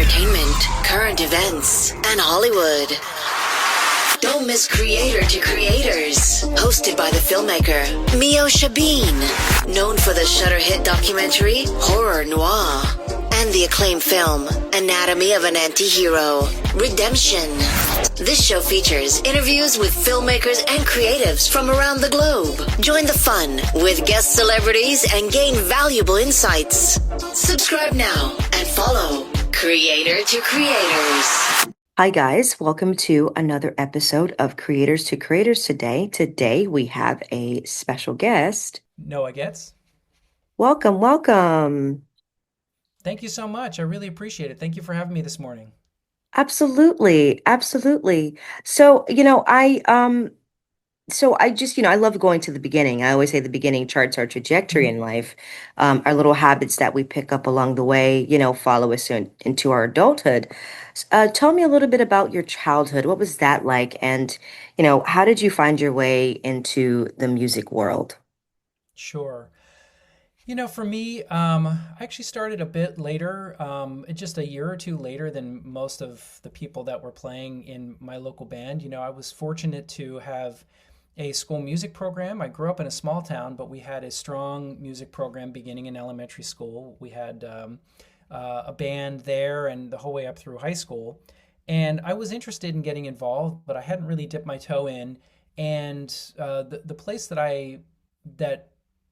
entertainment, current events, and Hollywood. Don't miss Creator to Creators, hosted by the filmmaker Meosha, known for the Shudder hit documentary Horror Noir and the acclaimed film Anatomy of an Anti-Hero, Redemption. This show features interviews with filmmakers and creatives from around the globe. Join the fun with guest celebrities and gain valuable insights. Subscribe now and follow Creator to Creators. Hi guys, welcome to another episode of Creators to Creators today. Today we have a special guest. Noah Getz. Welcome, welcome. Thank you so much. I really appreciate it. Thank you for having me this morning. Absolutely, absolutely. I just, I love going to the beginning. I always say the beginning charts our trajectory in life. Our little habits that we pick up along the way, follow us into our adulthood. Tell me a little bit about your childhood. What was that like? And, how did you find your way into the music world? Sure. For me, I actually started a bit later, just a year or two later than most of the people that were playing in my local band. I was fortunate to have a school music program. I grew up in a small town, but we had a strong music program beginning in elementary school. We had a band there and the whole way up through high school. And I was interested in getting involved, but I hadn't really dipped my toe in. And the place that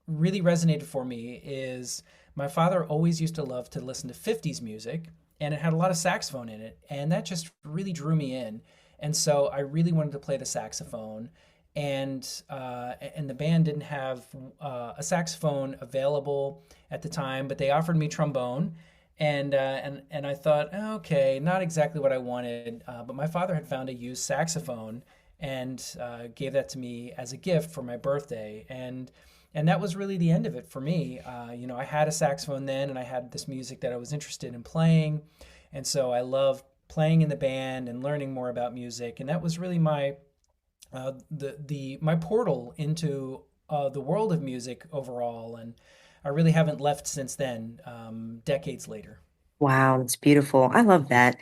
really resonated for me is my father always used to love to listen to 50s music, and it had a lot of saxophone in it, and that just really drew me in. And so I really wanted to play the saxophone, and the band didn't have a saxophone available at the time, but they offered me trombone, and I thought, okay, not exactly what I wanted, but my father had found a used saxophone and gave that to me as a gift for my birthday, and that was really the end of it for me. I had a saxophone then, and I had this music that I was interested in playing. And so I loved playing in the band and learning more about music. And that was really my my portal into the world of music overall. And I really haven't left since then, decades later. Wow, that's beautiful. I love that.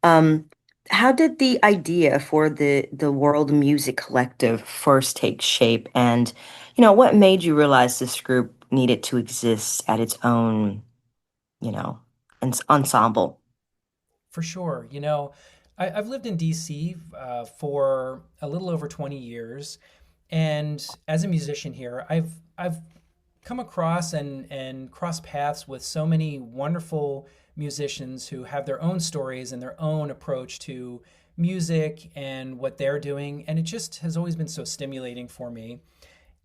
Um, how did the idea for the World Music Collective first take shape? And, what made you realize this group needed to exist at its own, you know, ensemble? For sure. I've lived in DC for a little over 20 years. And as a musician here, I've come across and crossed paths with so many wonderful musicians who have their own stories and their own approach to music and what they're doing. And it just has always been so stimulating for me.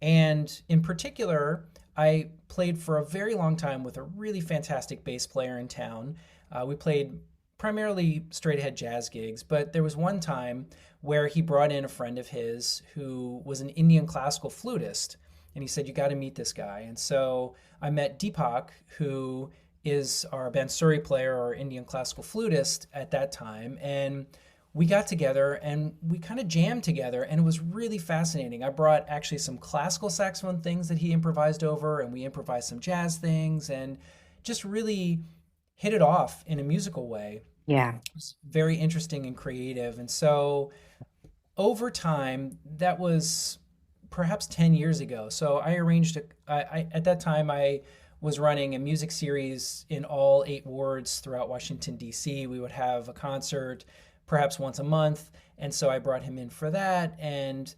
And in particular, I played for a very long time with a really fantastic bass player in town. We played primarily straight ahead jazz gigs, but there was one time where he brought in a friend of his who was an Indian classical flutist. And he said, you got to meet this guy. And so I met Deepak, who is our Bansuri player or Indian classical flutist at that time. And we got together and we kind of jammed together, and it was really fascinating. I brought actually some classical saxophone things that he improvised over, and we improvised some jazz things and just really hit it off in a musical way. Yeah. It was very interesting and creative. And so over time, that was perhaps 10 years ago. So I arranged, at that time, I was running a music series in all 8 wards throughout Washington, D.C. We would have a concert perhaps once a month. And so I brought him in for that. And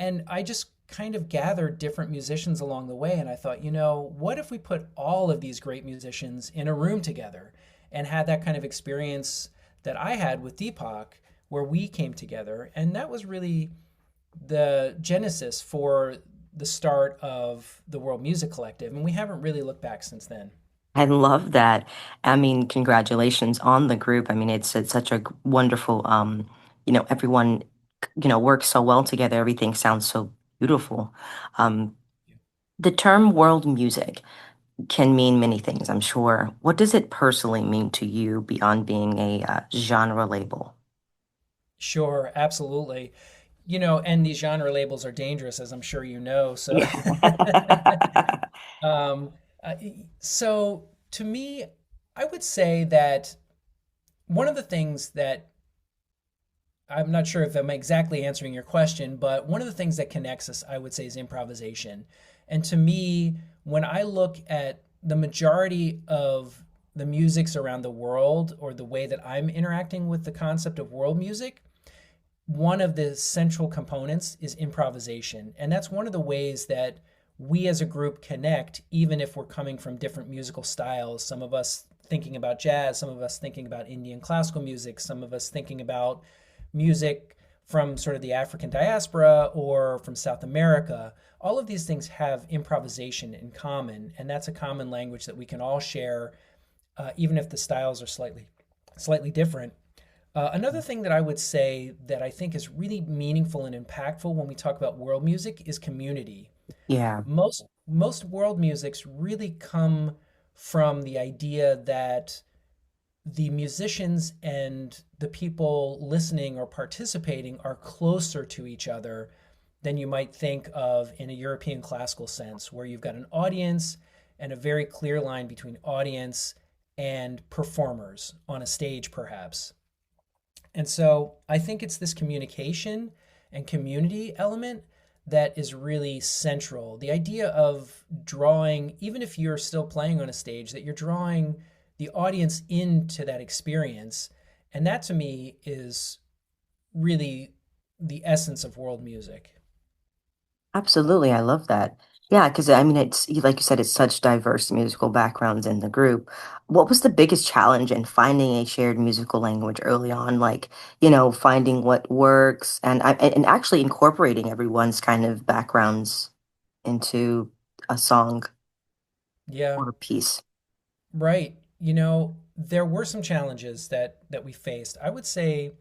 I just kind of gathered different musicians along the way. And I thought, what if we put all of these great musicians in a room together and had that kind of experience that I had with Deepak, where we came together. And that was really the genesis for the start of the World Music Collective. And we haven't really looked back since then. I love that. I mean, congratulations on the group. I mean, it's such a wonderful, everyone, works so well together. Everything sounds so beautiful. Um, the term world music can mean many things, I'm sure. What does it personally mean to you beyond being a genre label? Sure, absolutely. And these genre labels are dangerous, as I'm sure you know. So, Yeah. um, uh, so to me, I would say that one of the things that I'm not sure if I'm exactly answering your question, but one of the things that connects us, I would say, is improvisation. And to me, when I look at the majority of the musics around the world, or the way that I'm interacting with the concept of world music, one of the central components is improvisation. And that's one of the ways that we as a group connect, even if we're coming from different musical styles. Some of us thinking about jazz, some of us thinking about Indian classical music, some of us thinking about music from sort of the African diaspora or from South America. All of these things have improvisation in common, and that's a common language that we can all share, even if the styles are slightly different. Another thing that I would say that I think is really meaningful and impactful when we talk about world music is community. Yeah. Most world musics really come from the idea that the musicians and the people listening or participating are closer to each other than you might think of in a European classical sense, where you've got an audience and a very clear line between audience and performers on a stage, perhaps. And so I think it's this communication and community element that is really central. The idea of drawing, even if you're still playing on a stage, that you're drawing the audience into that experience. And that to me is really the essence of world music. Absolutely, I love that. Yeah, because I mean, like you said, it's such diverse musical backgrounds in the group. What was the biggest challenge in finding a shared musical language early on? Like, finding what works and actually incorporating everyone's kind of backgrounds into a song Yeah, or a piece. right. There were some challenges that we faced. I would say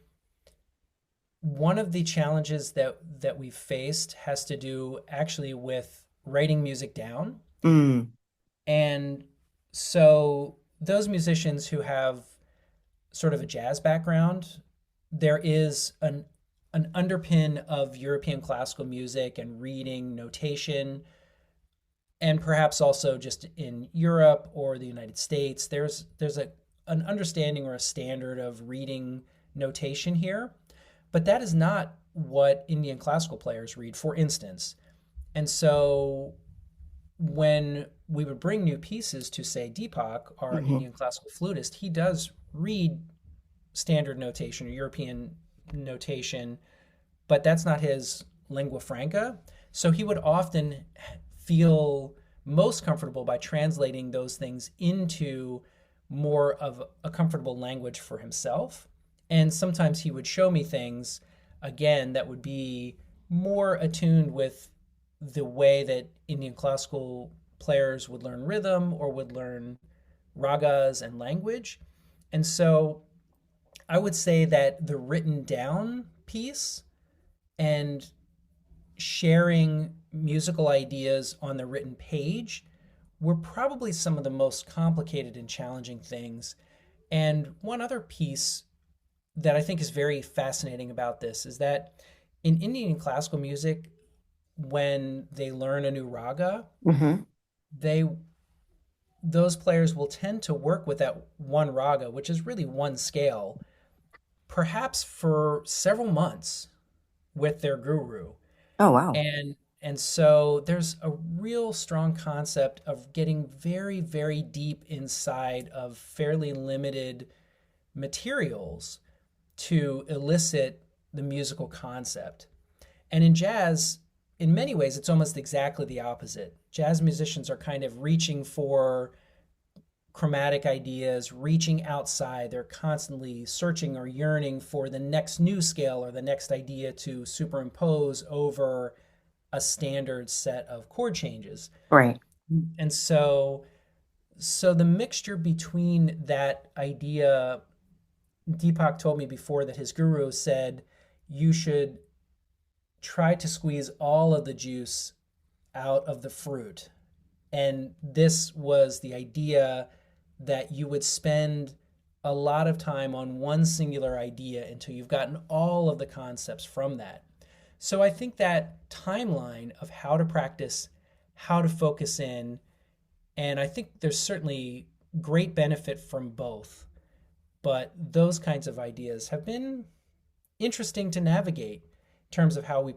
one of the challenges that we faced has to do actually with writing music down. Mm, And so those musicians who have sort of a jazz background, there is an underpin of European classical music and reading notation, and perhaps also just in Europe or the United States, there's an understanding or a standard of reading notation here, but that is not what Indian classical players read, for instance. And so when we would bring new pieces to, say, Deepak, our hmm Indian classical flutist, he does read standard notation or European notation, but that's not his lingua franca. So he would often feel most comfortable by translating those things into more of a comfortable language for himself. And sometimes he would show me things, again, that would be more attuned with the way that Indian classical players would learn rhythm or would learn ragas and language. And so I would say that the written down piece and sharing musical ideas on the written page were probably some of the most complicated and challenging things. And one other piece that I think is very fascinating about this is that in Indian classical music, when they learn a new raga, hmm they those players will tend to work with that one raga, which is really one scale, perhaps for several months with their guru. Oh, wow. And so there's a real strong concept of getting very, very deep inside of fairly limited materials to elicit the musical concept. And in jazz, in many ways, it's almost exactly the opposite. Jazz musicians are kind of reaching for chromatic ideas, reaching outside. They're constantly searching or yearning for the next new scale or the next idea to superimpose over a standard set of chord changes. Right. And so the mixture between that idea, Deepak told me before that his guru said you should try to squeeze all of the juice out of the fruit. And this was the idea that you would spend a lot of time on one singular idea until you've gotten all of the concepts from that. So I think that timeline of how to practice, how to focus in, and I think there's certainly great benefit from both. but those kinds of ideas have been interesting to navigate in terms of how we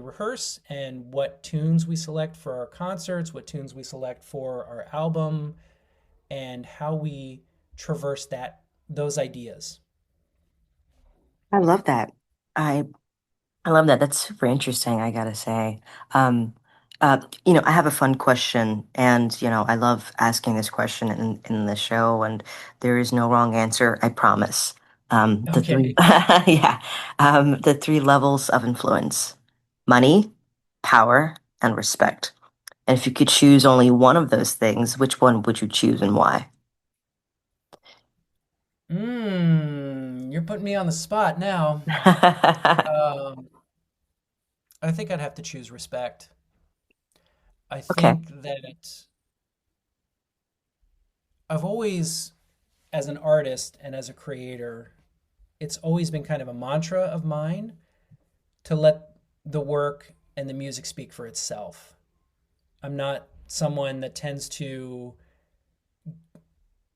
rehearse and what tunes we select for our concerts, what tunes we select for our album, and how we traverse those ideas. I love that. I I love that. That's super interesting, I gotta say. Um, I have a fun question, and I love asking this question in the show, and there is no wrong answer, I promise. The three, Okay. yeah, the three levels of influence: money, power, and respect. And if you could choose only one of those things, which one would you choose and why? You're putting me on the spot now. Um, I think I'd have to choose respect. I Okay, think that I've always, as an artist and as a creator, it's always been kind of a mantra of mine to let the work and the music speak for itself. I'm not someone that tends to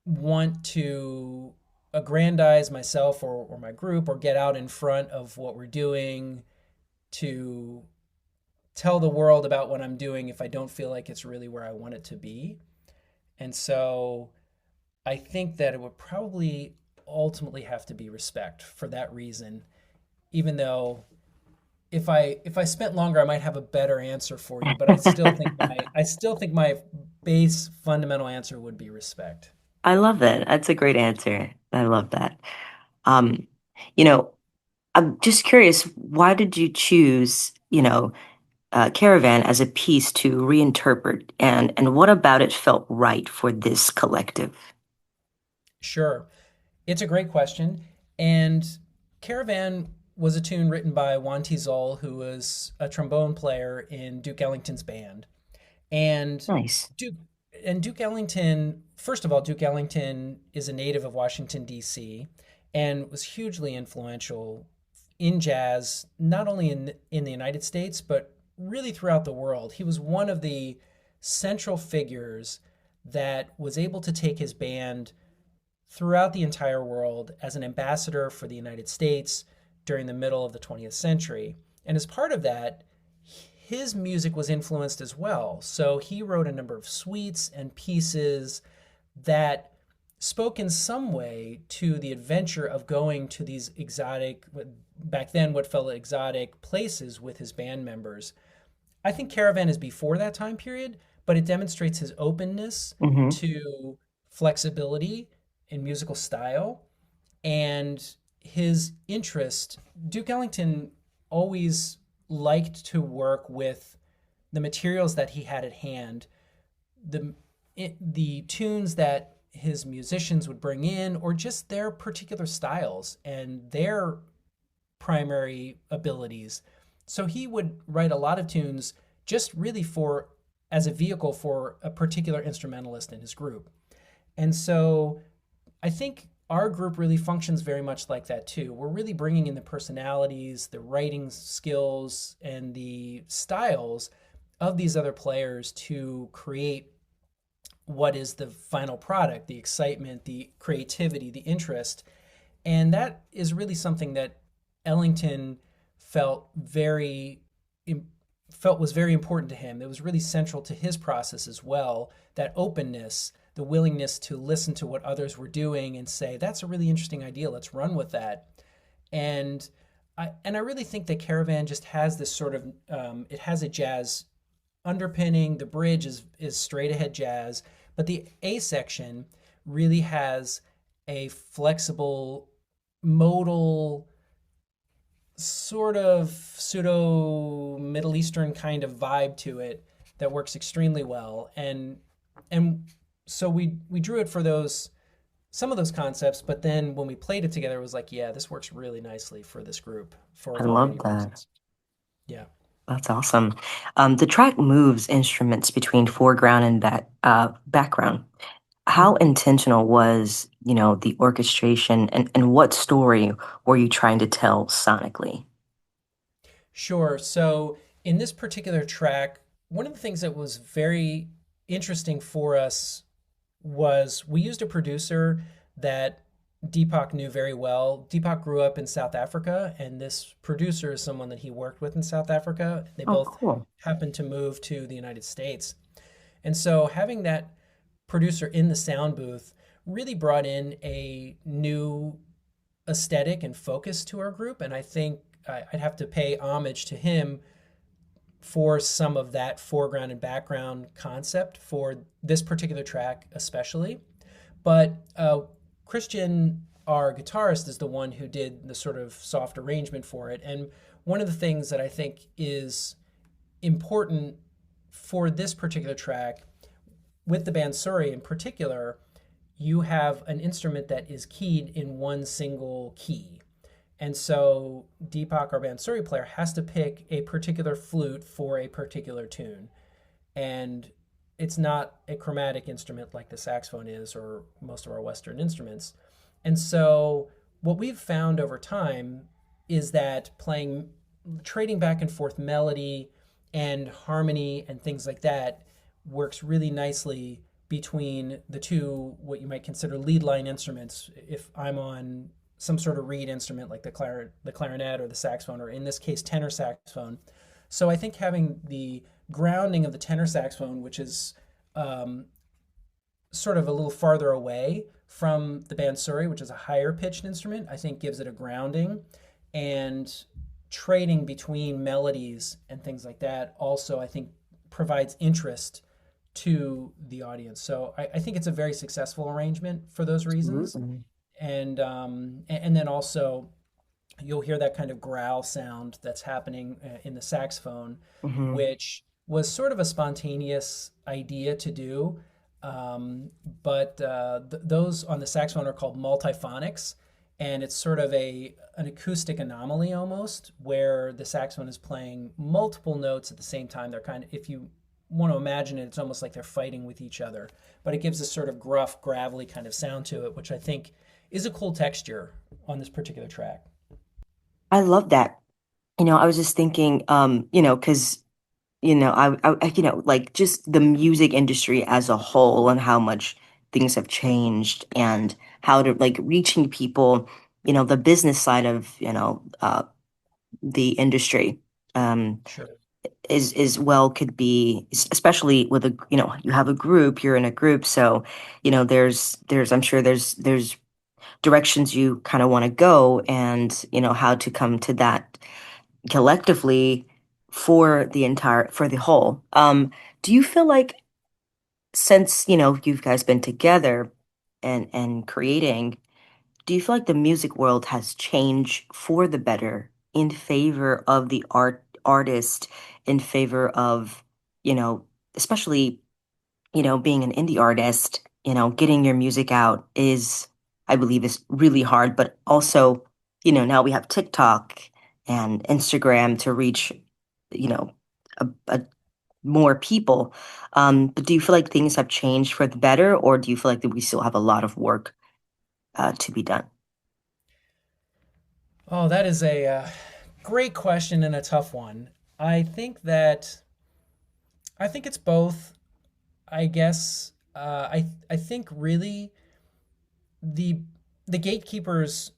want to aggrandize myself or my group or get out in front of what we're doing to tell the world about what I'm doing if I don't feel like it's really where I want it to be. And so I think that it would probably ultimately have to be respect for that reason, even though if I spent longer, I might have a better answer for you, but I still think my base fundamental answer would be respect. I love that. That's a great answer. I love that. Um, you know, I'm just curious, why did you choose, Caravan as a piece to reinterpret, and what about it felt right for this collective? Sure. It's a great question. And Caravan was a tune written by Juan Tizol, who was a trombone player in Duke Ellington's band. And Nice. Duke Duke Ellington, first of all, Duke Ellington is a native of Washington, D.C., and was hugely influential in jazz, not only in the United States, but really throughout the world. He was one of the central figures that was able to take his band throughout the entire world as an ambassador for the United States during the middle of the 20th century. And as part of that, his music was influenced as well. So he wrote a number of suites and pieces that spoke in some way to the adventure of going to these exotic, back then what felt exotic places with his band members. I think Caravan is before that time period, but it demonstrates his openness Hmm. to flexibility in musical style and his interest. Duke Ellington always liked to work with the materials that he had at hand, the the tunes that his musicians would bring in, or just their particular styles and their primary abilities. So he would write a lot of tunes just really for as a vehicle for a particular instrumentalist in his group. And so I think our group really functions very much like that too. We're really bringing in the personalities, the writing skills, and the styles of these other players to create what is the final product, the excitement, the creativity, the interest. And that is really something that Ellington felt very felt was very important to him. It was really central to his process as well. That openness, the willingness to listen to what others were doing and say, "That's a really interesting idea. Let's run with that." And I really think that Caravan just has this sort of it has a jazz underpinning. The bridge is straight ahead jazz, but the A section really has a flexible modal sort of pseudo Middle Eastern kind of vibe to it that works extremely well. And so we drew it for those some of those concepts, but then when we played it together, it was like, yeah, this works really nicely for this group for a I variety love of that. reasons. Yeah. That's awesome. The track moves instruments between foreground and background. How Mhm. intentional was, the orchestration, and what story were you trying to tell sonically? Sure. So in this particular track, one of the things that was very interesting for us was we used a producer that Deepak knew very well. Deepak grew up in South Africa, and this producer is someone that he worked with in South Africa. They Oh, both cool. happened to move to the United States. And so having that producer in the sound booth really brought in a new aesthetic and focus to our group. And I think I'd have to pay homage to him for some of that foreground and background concept for this particular track, especially. But Christian, our guitarist, is the one who did the sort of soft arrangement for it. And one of the things that I think is important for this particular track, with the Bansuri in particular, you have an instrument that is keyed in one single key. And so Deepak, our Bansuri player, has to pick a particular flute for a particular tune. And it's not a chromatic instrument like the saxophone is or most of our Western instruments. And so what we've found over time is that trading back and forth melody and harmony and things like that works really nicely between the two, what you might consider lead line instruments. If I'm on some sort of reed instrument like the clarinet or the saxophone, or in this case, tenor saxophone. So I think having the grounding of the tenor saxophone, which is um, sort of a little farther away from the bansuri, which is a higher pitched instrument, I think gives it a grounding. And trading between melodies and things like that also, I think, provides interest to the audience. So I think it's a very successful arrangement for those reasons. Absolutely. And then also you'll hear that kind of growl sound that's happening in the saxophone, Hmm. which was sort of a spontaneous idea to do. But those on the saxophone are called multiphonics, and it's sort of an acoustic anomaly almost, where the saxophone is playing multiple notes at the same time. They're kind of, if you want to imagine it, it's almost like they're fighting with each other, but it gives this sort of gruff, gravelly kind of sound to it, which I think is a cool texture on this particular track. I love that. I was just thinking, because like just the music industry as a whole and how much things have changed and how to like reaching people, the business side of, the industry, um, Sure. is well could be, especially with you have a group, you're in a group. So, I'm sure there's directions you kind of want to go and, how to come to that collectively for the whole. Do you feel like since, you've guys been together and creating, do you feel like the music world has changed for the better in favor of the artist, in favor of, especially, being an indie artist, getting your music out I believe, is really hard, but also, now we have TikTok and Instagram to reach, you know, a more people. But do you feel like things have changed for the better, or do you feel like that we still have a lot of work to be done? Oh, that is a great question and a tough one. I think that I think it's both. I guess I think really the the gatekeepers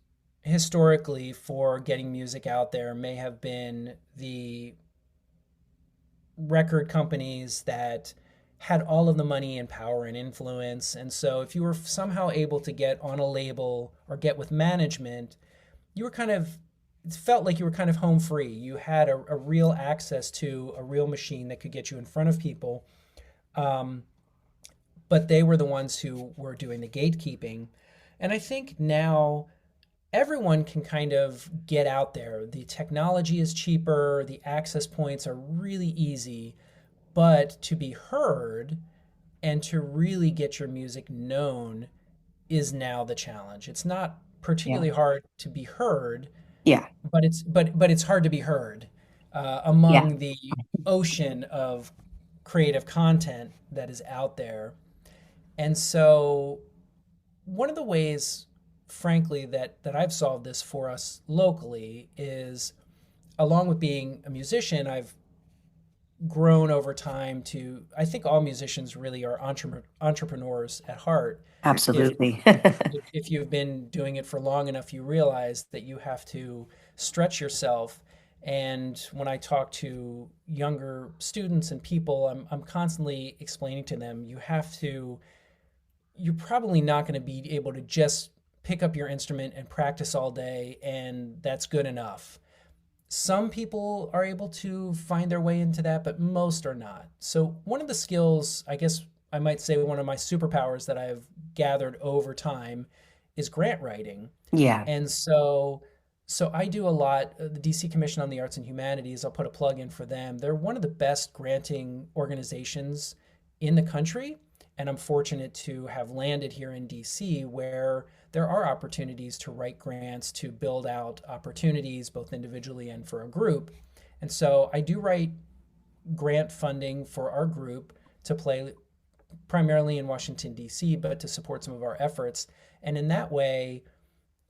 historically for getting music out there may have been the record companies that had all of the money and power and influence. And so if you were somehow able to get on a label or get with management, you were kind of, it felt like you were kind of home free. You had a real access to a real machine that could get you in front of people. Um, but they were the ones who were doing the gatekeeping. And I think now everyone can kind of get out there. The technology is cheaper, the access points are really easy, but to be heard and to really get your music known is now the challenge. It's not Yeah. particularly hard to be heard, Yeah. but it's hard to be heard Yeah. among the ocean of creative content that is out there. And so one of the ways, frankly, that I've solved this for us locally is, along with being a musician, I've grown over time to, I think all musicians really are entrepreneurs at heart. If Absolutely. if you've been doing it for long enough, you realize that you have to stretch yourself. And when I talk to younger students and people, I'm constantly explaining to them, you're probably not going to be able to just pick up your instrument and practice all day, and that's good enough. Some people are able to find their way into that, but most are not. So, one of the skills, I guess I might say one of my superpowers that I've gathered over time is grant writing. Yeah. And so I do a lot. The DC Commission on the Arts and Humanities, I'll put a plug in for them. They're one of the best granting organizations in the country. And I'm fortunate to have landed here in DC where there are opportunities to write grants to build out opportunities both individually and for a group. And so I do write grant funding for our group to play primarily in Washington, D.C., but to support some of our efforts. And in that way,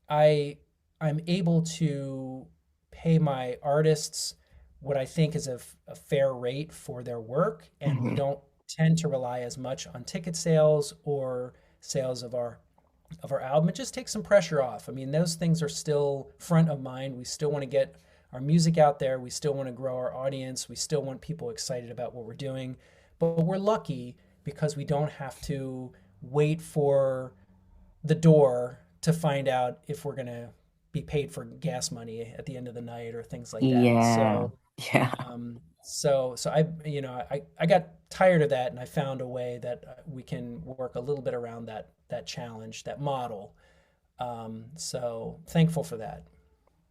I I'm able to pay my artists what I think is a fair rate for their work, and we Hmm. don't tend to rely as much on ticket sales or sales of our album. It just takes some pressure off. I mean, those things are still front of mind. We still want to get our music out there. We still want to grow our audience. We still want people excited about what we're doing. But we're lucky because we don't have to wait for the door to find out if we're going to be paid for gas money at the end of the night or things like that. Yeah. So, Yeah. I got tired of that, and I found a way that we can work a little bit around that challenge, that model. So thankful for that.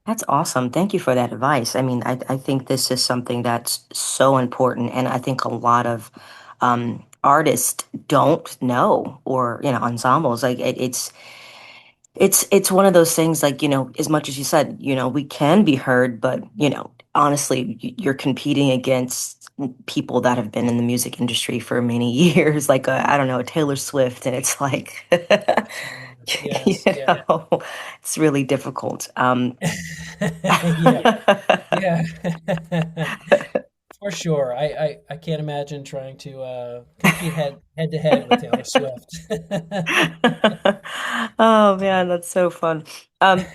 That's awesome. Thank you for that advice. I mean, I think this is something that's so important. And I think a lot of artists don't know, or, ensembles. Like it's one of those things, like, as much as you said, we can be heard, but, honestly, you're competing against people that have been in the music industry for many years, like, I don't know, Taylor Swift, and it's like, you Yes, yeah. it's really difficult. Yeah, yeah. For sure. I can't imagine trying to compete head to head with Taylor Swift. Oh man, that's so fun. Um,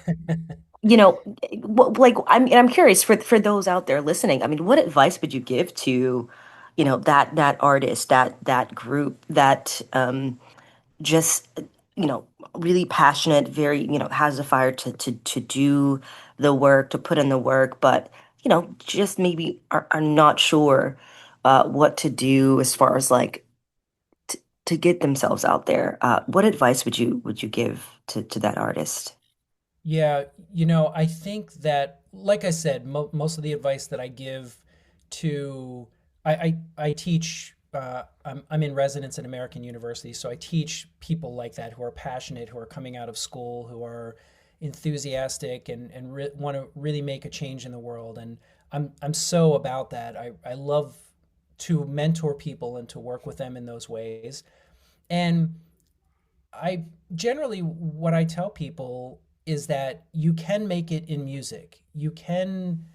you know, like I'm curious for those out there listening. I mean, what advice would you give to, that artist, that group that just, really passionate, very, has a fire to do the work, to put in the work, but just maybe are not sure what to do as far as like to get themselves out there. What advice would you give to that artist? Yeah, I think that, like I said, most of the advice that I give to, I teach, I'm in residence at American University, so I teach people like that who are passionate, who are coming out of school, who are enthusiastic and want to really make a change in the world. And I'm so about that. I love to mentor people and to work with them in those ways. And I generally, what I tell people is that you can make it in music. You can,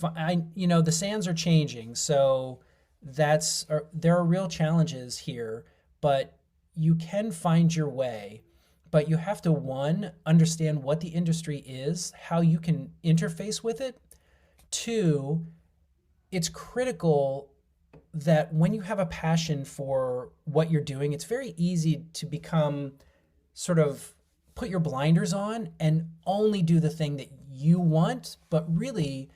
the sands are changing, so there are real challenges here, but you can find your way. But you have to, one, understand what the industry is, how you can interface with it. Two, it's critical that when you have a passion for what you're doing, it's very easy to become sort of put your blinders on and only do the thing that you want. But really,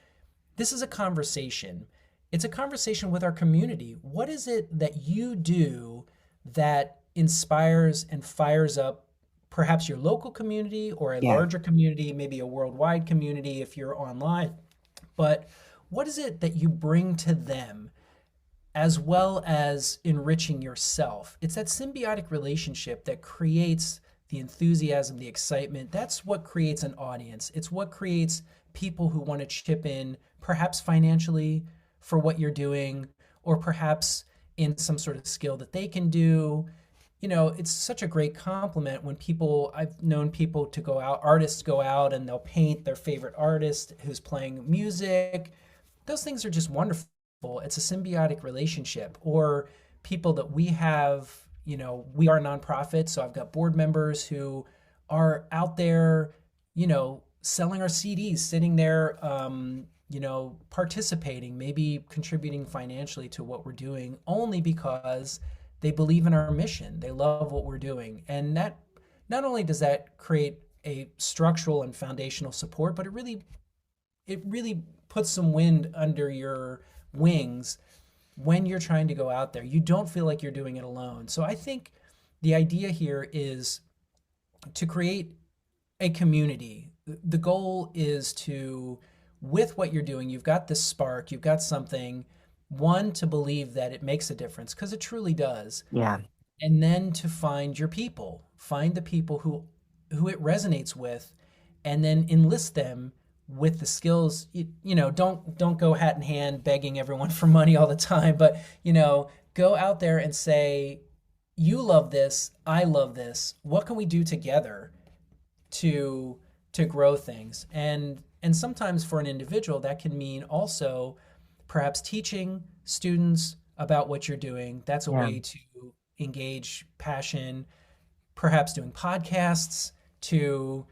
this is a conversation. It's a conversation with our community. What is it that you do that inspires and fires up perhaps your local community or a Yeah. larger community, maybe a worldwide community if you're online? But what is it that you bring to them as well as enriching yourself? It's that symbiotic relationship that creates the enthusiasm, the excitement. That's what creates an audience. It's what creates people who want to chip in, perhaps financially for what you're doing, or perhaps in some sort of skill that they can do. It's such a great compliment when I've known people to go out, artists go out and they'll paint their favorite artist who's playing music. Those things are just wonderful. it's a symbiotic relationship. Or people that we have, we are a nonprofit, so I've got board members who are out there, selling our CDs, sitting there, participating, maybe contributing financially to what we're doing, only because they believe in our mission. They love what we're doing. And that, not only does that create a structural and foundational support, but it really puts some wind under your wings when you're trying to go out there. You don't feel like you're doing it alone. So I think the idea here is to create a community. The goal is to, with what you're doing, you've got this spark, you've got something, one, to believe that it makes a difference, because it truly does. Yeah. And then to find your people, find the people who it resonates with, and then enlist them with the skills. Don't go hat in hand begging everyone for money all the time, but go out there and say, you love this, I love this, what can we do together to grow things? And sometimes for an individual that can mean also perhaps teaching students about what you're doing. That's a Yeah. way to engage passion, perhaps doing podcasts to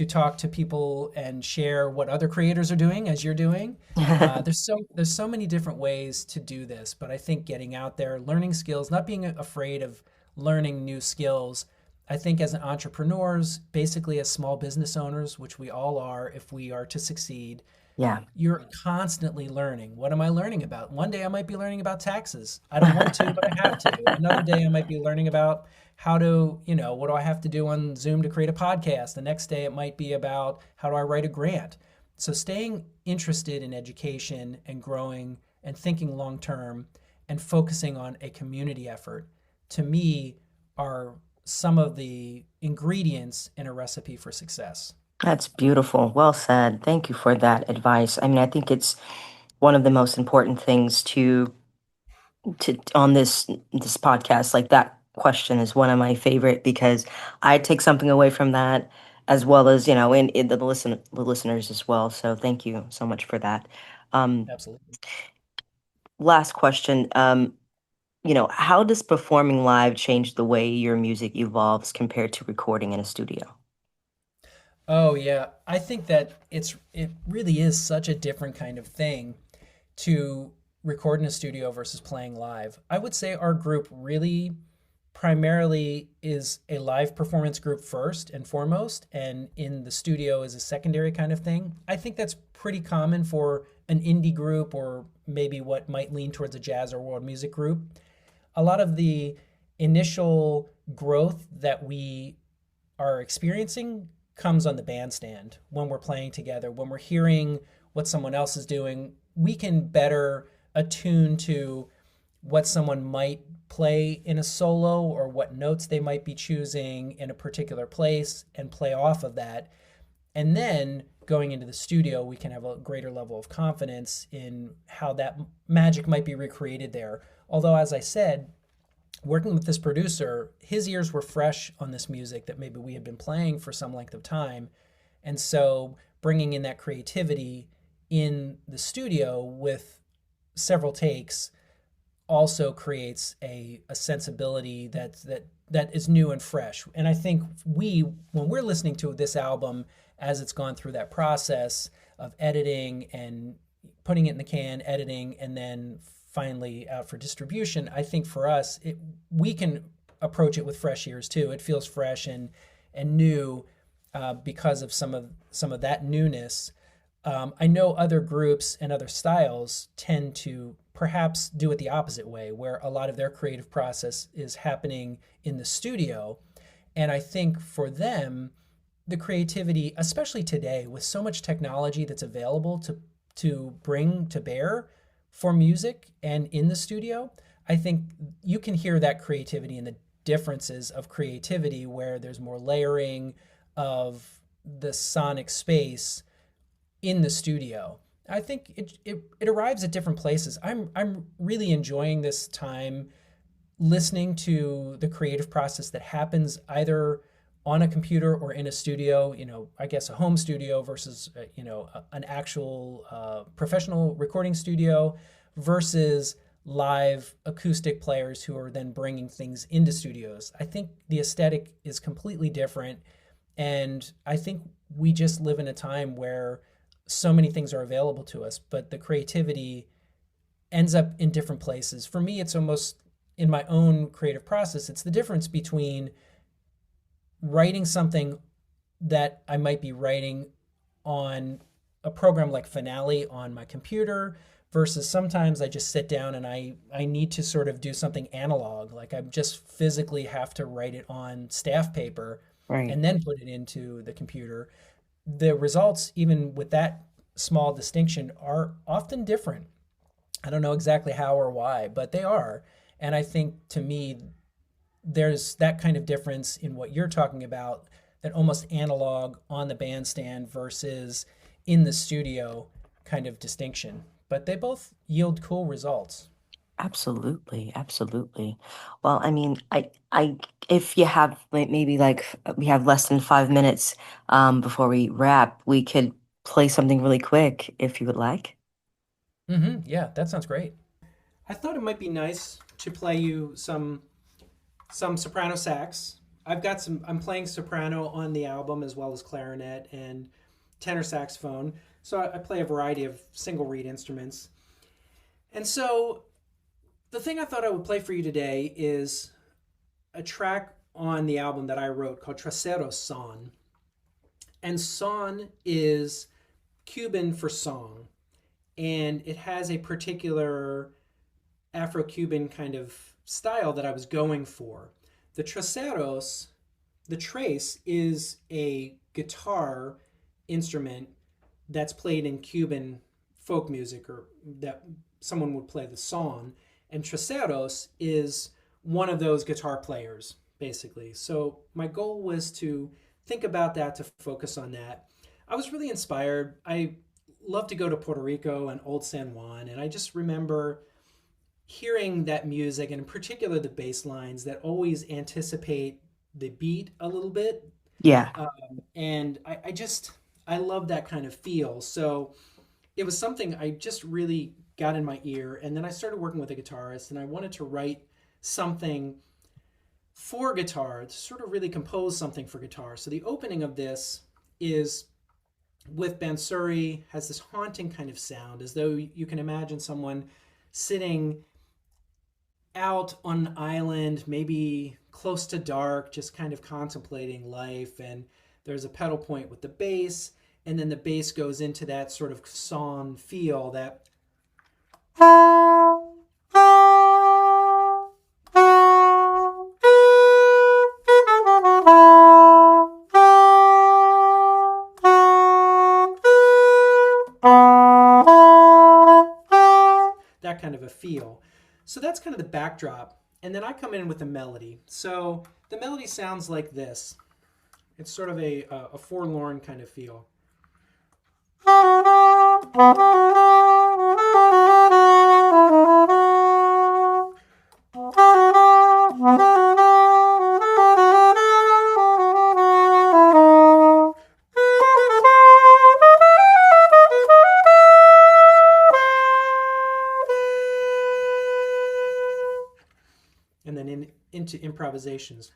talk to people and share what other creators are doing as you're doing. There's so many different ways to do this, but I think getting out there, learning skills, not being afraid of learning new skills. I think as entrepreneurs, basically as small business owners, which we all are if we are to succeed, Yeah. you're constantly learning. What am I learning about? One day I might be learning about taxes. I don't want to, but I have to. Another day I might be learning about how to, what do I have to do on Zoom to create a podcast? The next day it might be about how do I write a grant? So staying interested in education and growing and thinking long term and focusing on a community effort, to me, are some of the ingredients in a recipe for success. That's beautiful. Well said. Thank you for that advice. I mean, I think it's one of the most important things to on this podcast. Like, that question is one of my favorite, because I take something away from that, as well as, in the listeners as well. So thank you so much for that. Absolutely. Last question. How does performing live change the way your music evolves compared to recording in a studio? Oh yeah, I think that it really is such a different kind of thing to record in a studio versus playing live. I would say our group really primarily is a live performance group first and foremost, and in the studio is a secondary kind of thing. I think that's pretty common for an indie group, or maybe what might lean towards a jazz or world music group. A lot of the initial growth that we are experiencing comes on the bandstand when we're playing together. When we're hearing what someone else is doing, we can better attune to what someone might play in a solo, or what notes they might be choosing in a particular place, and play off of that. And then going into the studio, we can have a greater level of confidence in how that magic might be recreated there. Although, as I said, working with this producer, his ears were fresh on this music that maybe we had been playing for some length of time. And so bringing in that creativity in the studio with several takes also creates a sensibility that is new and fresh. And I think when we're listening to this album, as it's gone through that process of editing and putting it in the can, editing, and then finally out for distribution, I think for us, we can approach it with fresh ears too. It feels fresh and new because of some of that newness. I know other groups and other styles tend to perhaps do it the opposite way, where a lot of their creative process is happening in the studio. And I think for them, the creativity, especially today with so much technology that's available to bring to bear for music and in the studio, I think you can hear that creativity and the differences of creativity, where there's more layering of the sonic space in the studio. I think it arrives at different places. I'm really enjoying this time listening to the creative process that happens either on a computer or in a studio, I guess a home studio versus, an actual professional recording studio, versus live acoustic players who are then bringing things into studios. I think the aesthetic is completely different. And I think we just live in a time where so many things are available to us, but the creativity ends up in different places. For me, it's almost in my own creative process, it's the difference between writing something that I might be writing on a program like Finale on my computer versus sometimes I just sit down and I need to sort of do something analog. Like I just physically have to write it on staff paper Right. and then put it into the computer. The results, even with that small distinction, are often different. I don't know exactly how or why, but they are. And I think to me, there's that kind of difference in what you're talking about, that almost analog on the bandstand versus in the studio kind of distinction. But they both yield cool results. Absolutely, absolutely. Well, I mean, if you have maybe like we have less than 5 minutes before we wrap, we could play something really quick if you would like. Yeah, that sounds great. I thought it might be nice to play you some soprano sax. I've got some. I'm playing soprano on the album as well as clarinet and tenor saxophone. So I play a variety of single reed instruments. And so the thing I thought I would play for you today is a track on the album that I wrote called Trasero Son. And son is Cuban for song. And it has a particular Afro-Cuban kind of style that I was going for. The traseros, the trace is a guitar instrument that's played in Cuban folk music, or that someone would play the song. And traseros is one of those guitar players, basically. So my goal was to think about that, to focus on that. I was really inspired. I love to go to Puerto Rico and Old San Juan, and I just remember hearing that music, and in particular the bass lines that always anticipate the beat a little bit. Yeah. And I love that kind of feel. So it was something I just really got in my ear. And then I started working with a guitarist, and I wanted to write something for guitar, to sort of really compose something for guitar. So the opening of this is with Bansuri, has this haunting kind of sound, as though you can imagine someone sitting out on an island, maybe close to dark, just kind of contemplating life. And there's a pedal point with the bass, and then the bass goes into that sort of song feel, that that kind of a feel. So that's kind of the backdrop. And then I come in with a melody. So the melody sounds like this. It's sort of a forlorn kind of feel. And then into improvisations.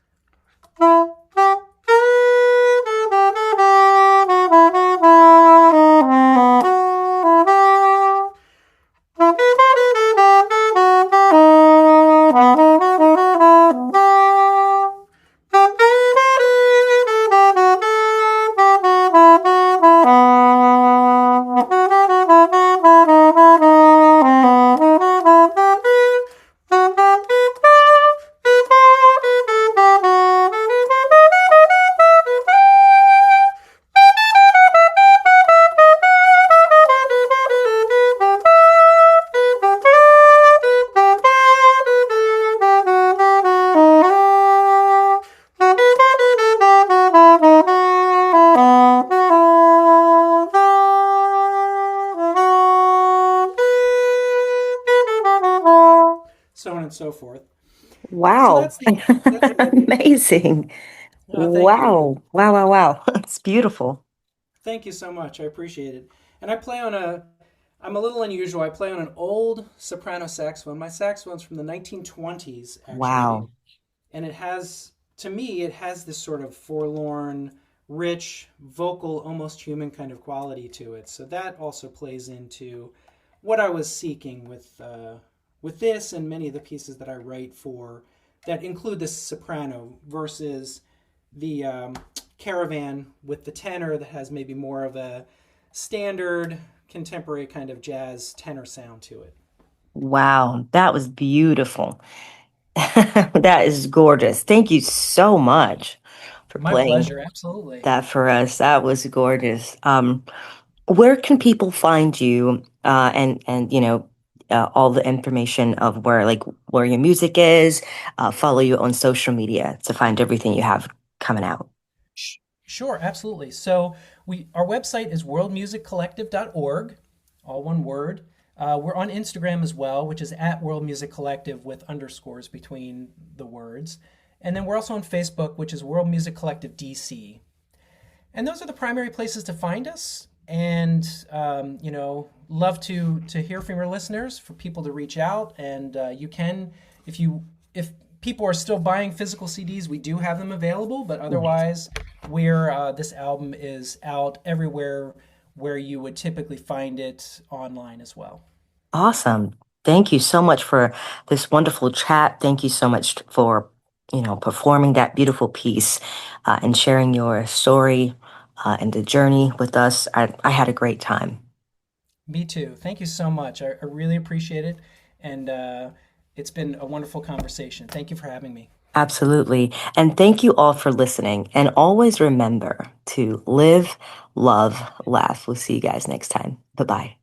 So on and so forth. So Wow. that's the opening. Amazing. Thank you. Wow. Wow, wow, wow. It's beautiful. Thank you so much. I appreciate it. And I play on I'm a little unusual. I play on an old soprano saxophone. My saxophone's from the 1920s, actually. Wow. And it has, to me, it has this sort of forlorn, rich, vocal, almost human kind of quality to it. So that also plays into what I was seeking with this and many of the pieces that I write for that include the soprano versus the Caravan with the tenor that has maybe more of a standard contemporary kind of jazz tenor sound to it. Wow, that was beautiful. That is gorgeous. Thank you so much for My playing pleasure, absolutely. that for us. That was gorgeous. Where can people find you and all the information of where your music is, follow you on social media to find everything you have coming out. Sure, absolutely. So our website is worldmusiccollective.org, all one word. We're on Instagram as well, which is at World Music Collective with underscores between the words. And then we're also on Facebook, which is World Music Collective DC. And those are the primary places to find us. And love to hear from your listeners, for people to reach out. And you can, if people are still buying physical CDs, we do have them available. But otherwise, this album is out everywhere where you would typically find it online as well. Awesome. Thank you so much for this wonderful chat. Thank you so much for, performing that beautiful piece and sharing your story and the journey with us. I had a great time. Me too. Thank you so much. I really appreciate it. And it's been a wonderful conversation. Thank you for having me. Absolutely. And thank you all for listening. And always remember to live, love, laugh. We'll see you guys next time. Bye bye.